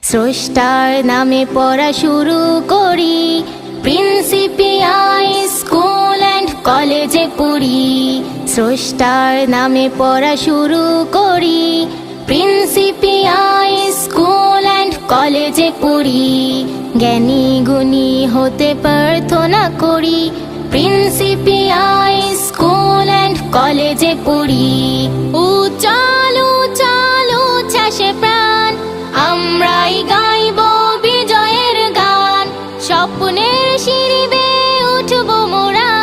স্রষ্টার নামে পড়া শুরু করি, প্রিন্সিপিয়াল স্কুল অ্যান্ড কলেজে পড়ি। স্রষ্টার নামে পড়া শুরু করি, প্রিন্সিপিয়াল স্কুল অ্যান্ড কলেজে পড়ি। জ্ঞানী গুণী হতে প্রার্থনা করি, প্রিন্সিপিয়াল স্কুল অ্যান্ড কলেজে পড়ি। উচ্চাল উচ্চাল উচ্ছ্বাসে প্রাণ আমরাই গাইব বিজয়ের গান। স্বপ্নের সিঁড়ি বেয়ে উঠব মোরা,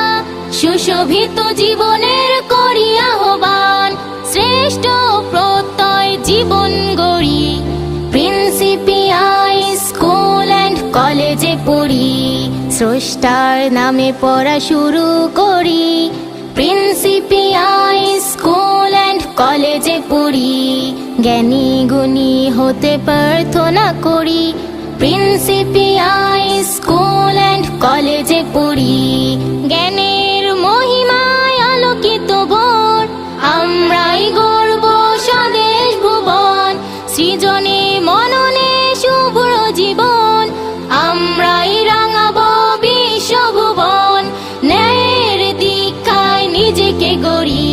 সুশোভিত জীবনের করি আহ্বান। শ্রেষ্ঠ প্রত্যয় জীবন গড়ি, প্রিন্সিপিয়াল স্কুল অ্যান্ড কলেজে পড়ি। স্রষ্টার নামে পড়া শুরু করি, প্রিন্সিপিয়াল স্কুল অ্যান্ড কলেজে পড়ি। জ্ঞানী গুণী হতে প্রার্থনা করি, প্রিন্সিপিয়াল স্কুল অ্যান্ড কলেজে পড়ি। জ্ঞানের মহিমায় আলোকিত ভোর, আমরাই গর্ব স্বদেশ ভুবন। সৃজনে মননে শুভ্র জীবন, আমরাই রাঙাব বিশ্বভুবন। ন্যায়ের দীক্ষায় নিজেকে গড়ি,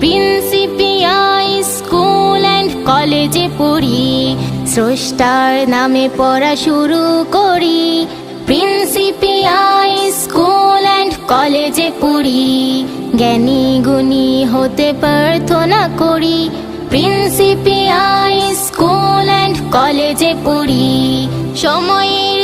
প্রিন্সিপিয়াল স্কুল অ্যান্ড কলেজে পড়ি। স্রষ্টার নামে পড়া শুরু করি, প্রিন্সিপিয়াল স্কুল অ্যান্ড কলেজে পড়ি। জ্ঞানী গুণী হতে প্রার্থনা করি, প্রিন্সিপিয়াল স্কুল অ্যান্ড কলেজে পড়ি। সময়ের